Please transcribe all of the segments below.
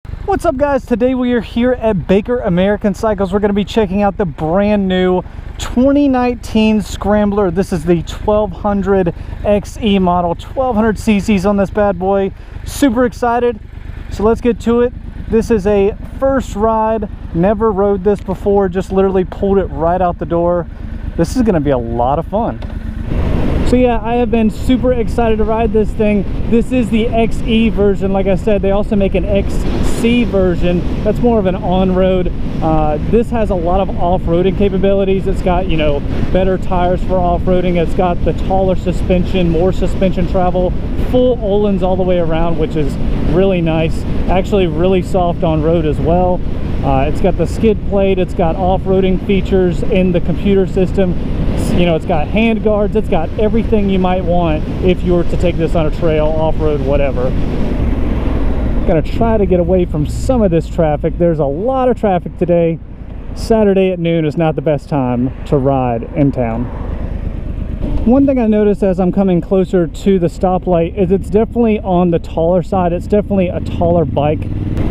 What's up, guys? Today we are here at Baker American Cycles. We're going to be checking out the brand new 2019 Scrambler. This is the 1200 XE model, 1200 cc's on this bad boy. Super excited. So let's get to it. This is a first ride. Never rode this before, just literally pulled it right out the door. This is going to be a lot of fun. So yeah, I have been super excited to ride this thing. This is the XE version. Like I said, they also make an XC version. That's more of an on-road. This has a lot of off-roading capabilities. It's got, you know, better tires for off-roading. It's got the taller suspension, more suspension travel, full Öhlins all the way around, which is really nice. Actually really soft on road as well. It's got the skid plate. It's got off-roading features in the computer system. You know, it's got hand guards. It's got everything you might want if you were to take this on a trail, off-road, whatever. Gonna try to get away from some of this traffic. There's a lot of traffic today. Saturday at noon is not the best time to ride in town. One thing I noticed as I'm coming closer to the stoplight is it's definitely on the taller side. It's definitely a taller bike.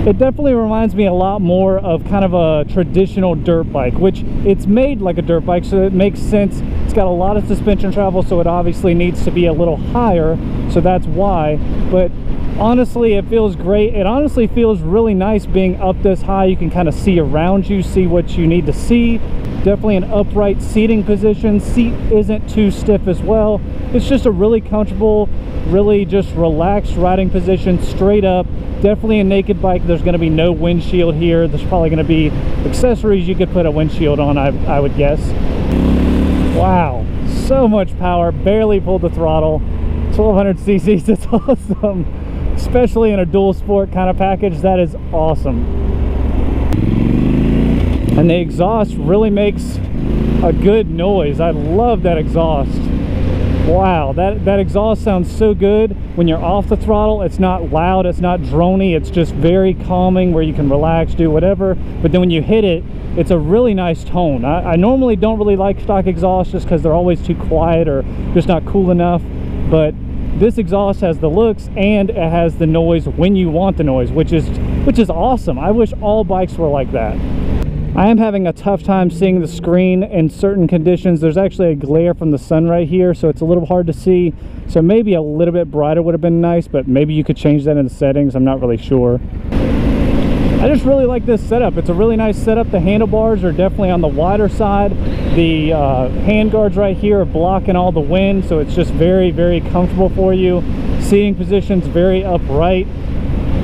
It definitely reminds me a lot more of kind of a traditional dirt bike, which it's made like a dirt bike, so it makes sense. It's got a lot of suspension travel, so it obviously needs to be a little higher, so that's why. But honestly, it feels great. It honestly feels really nice being up this high. You can kind of see around you, see what you need to see. Definitely an upright seating position. Seat isn't too stiff as well. It's just a really comfortable, really just relaxed riding position, straight up. Definitely a naked bike. There's going to be no windshield here. There's probably going to be accessories you could put a windshield on, I would guess. Wow, so much power. Barely pulled the throttle. 1200 cc's, it's awesome. Especially in a dual sport kind of package, that is awesome. And the exhaust really makes a good noise. I love that exhaust. Wow, that exhaust sounds so good when you're off the throttle. It's not loud, it's not drony, it's just very calming where you can relax, do whatever. But then when you hit it, it's a really nice tone. I normally don't really like stock exhaust just because they're always too quiet or just not cool enough. But this exhaust has the looks and it has the noise when you want the noise, which is awesome. I wish all bikes were like that. I am having a tough time seeing the screen in certain conditions. There's actually a glare from the sun right here, so it's a little hard to see. So maybe a little bit brighter would have been nice, but maybe you could change that in the settings. I'm not really sure. I just really like this setup. It's a really nice setup. The handlebars are definitely on the wider side. The hand guards right here are blocking all the wind, so it's just very, very comfortable for you. Seating position's very upright.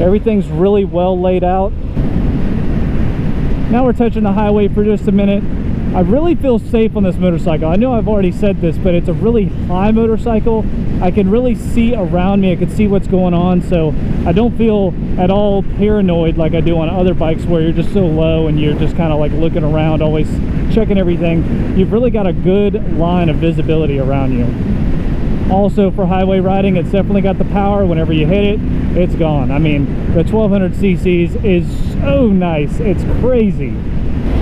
Everything's really well laid out. Now we're touching the highway for just a minute. I really feel safe on this motorcycle. I know I've already said this, but it's a really high motorcycle. I can really see around me. I can see what's going on, so I don't feel at all paranoid like I do on other bikes where you're just so low and you're just kind of like looking around, always checking everything. You've really got a good line of visibility around you. Also, for highway riding, it's definitely got the power. Whenever you hit it, it's gone. I mean, the 1200 cc's is so nice. It's crazy.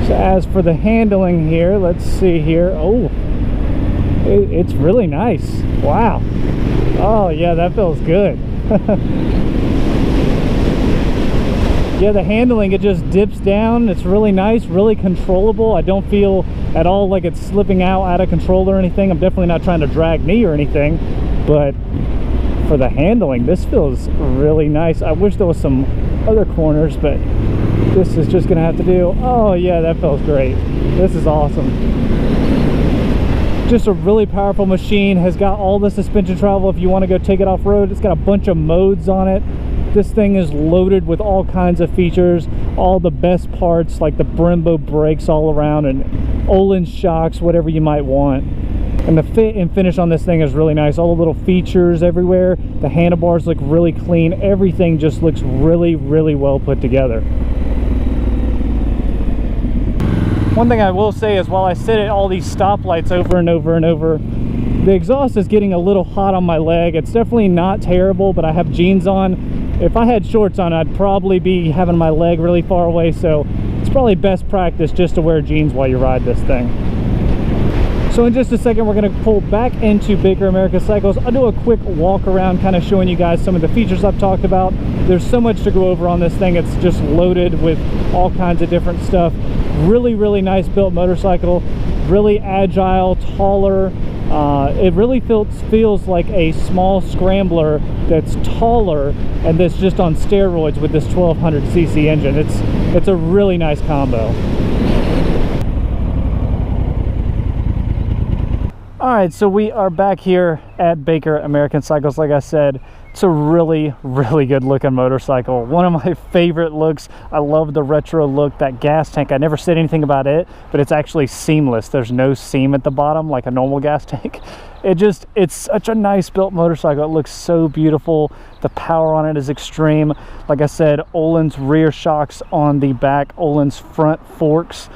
So as for the handling here, let's see here. Oh, it's really nice. Wow. Oh yeah, that feels good. Yeah, the handling, it just dips down. It's really nice, really controllable. I don't feel at all like it's slipping out of control or anything. I'm definitely not trying to drag me or anything, but for the handling, this feels really nice. I wish there was some other corners, but this is just gonna have to do. Oh yeah, that feels great. This is awesome. Just a really powerful machine. Has got all the suspension travel if you want to go take it off road. It's got a bunch of modes on it. This thing is loaded with all kinds of features, all the best parts like the Brembo brakes all around and Öhlins shocks, whatever you might want. And the fit and finish on this thing is really nice. All the little features everywhere. The handlebars look really clean. Everything just looks really, really well put together. One thing I will say is while I sit at all these stoplights over and over and over, the exhaust is getting a little hot on my leg. It's definitely not terrible, but I have jeans on. If I had shorts on, I'd probably be having my leg really far away, so it's probably best practice just to wear jeans while you ride this thing. So in just a second, we're going to pull back into Baker American Cycles. I'll do a quick walk around, kind of showing you guys some of the features I've talked about. There's so much to go over on this thing. It's just loaded with all kinds of different stuff. Really, really nice built motorcycle. Really agile, taller. It really feels like a small Scrambler that's taller and that's just on steroids with this 1200cc engine. It's a really nice combo. All right, so we are back here at Baker American Cycles. Like I said, it's a really, really good looking motorcycle. One of my favorite looks. I love the retro look. That gas tank, I never said anything about it, but it's actually seamless. There's no seam at the bottom like a normal gas tank. It's such a nice built motorcycle. It looks so beautiful. The power on it is extreme. Like I said, Öhlins rear shocks on the back, Öhlins front forks.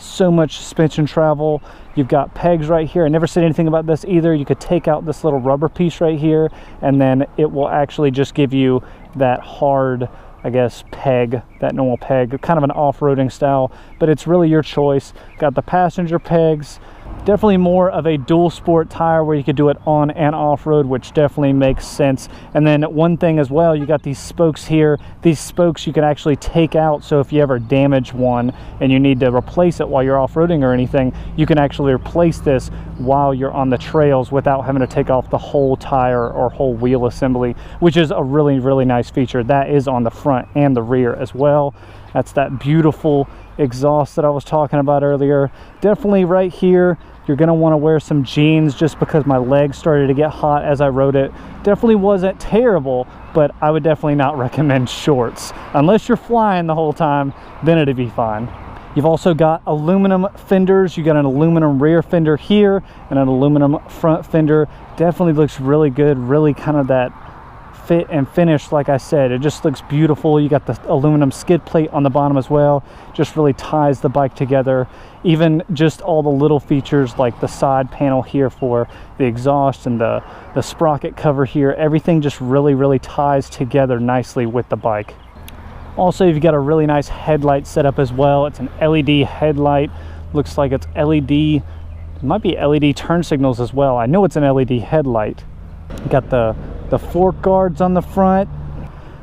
So much suspension travel. You've got pegs right here. I never said anything about this either. You could take out this little rubber piece right here, and then it will actually just give you that hard, I guess, peg, that normal peg, kind of an off-roading style, but it's really your choice. Got the passenger pegs. Definitely more of a dual sport tire where you could do it on and off-road, which definitely makes sense. And then one thing as well, you got these spokes here. These spokes you can actually take out, so if you ever damage one and you need to replace it while you're off-roading or anything, you can actually replace this while you're on the trails without having to take off the whole tire or whole wheel assembly, which is a really, really nice feature. That is on the front and the rear as well. That's that beautiful exhaust that I was talking about earlier. Definitely right here, you're going to want to wear some jeans, just because my legs started to get hot as I rode it. Definitely wasn't terrible, but I would definitely not recommend shorts. Unless you're flying the whole time, then it'd be fine. You've also got aluminum fenders. You got an aluminum rear fender here and an aluminum front fender. Definitely looks really good, really kind of that fit and finish. Like I said, it just looks beautiful. You got the aluminum skid plate on the bottom as well. Just really ties the bike together. Even just all the little features like the side panel here for the exhaust and the sprocket cover here, everything just really, really ties together nicely with the bike. Also, you've got a really nice headlight setup as well. It's an LED headlight. Looks like it's LED. It might be LED turn signals as well. I know it's an LED headlight. You got the fork guards on the front.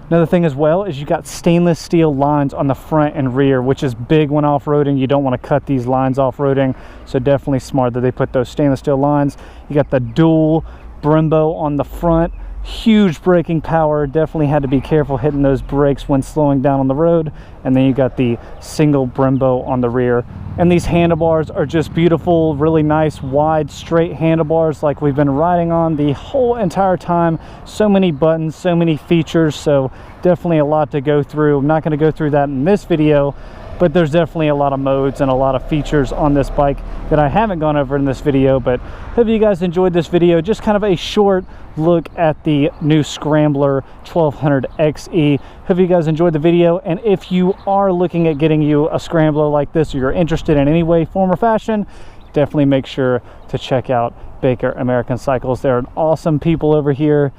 Another thing as well is you got stainless steel lines on the front and rear, which is big when off-roading. You don't want to cut these lines off-roading, so definitely smart that they put those stainless steel lines. You got the dual Brembo on the front. Huge braking power. Definitely had to be careful hitting those brakes when slowing down on the road. And then you got the single Brembo on the rear. And these handlebars are just beautiful, really nice, wide, straight handlebars like we've been riding on the whole entire time. So many buttons, so many features, so definitely a lot to go through. I'm not going to go through that in this video, but there's definitely a lot of modes and a lot of features on this bike that I haven't gone over in this video. But hope you guys enjoyed this video. Just kind of a short look at the new Scrambler 1200 XE. Hope you guys enjoyed the video, and if you are looking at getting you a Scrambler like this, or you're interested in any way, form, or fashion, definitely make sure to check out Baker American Cycles. They're an awesome people over here.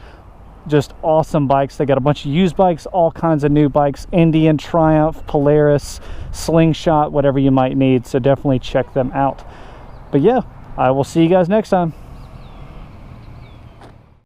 Just awesome bikes. They got a bunch of used bikes, all kinds of new bikes, Indian, Triumph, Polaris, Slingshot, whatever you might need. So definitely check them out. But yeah, I will see you guys next time.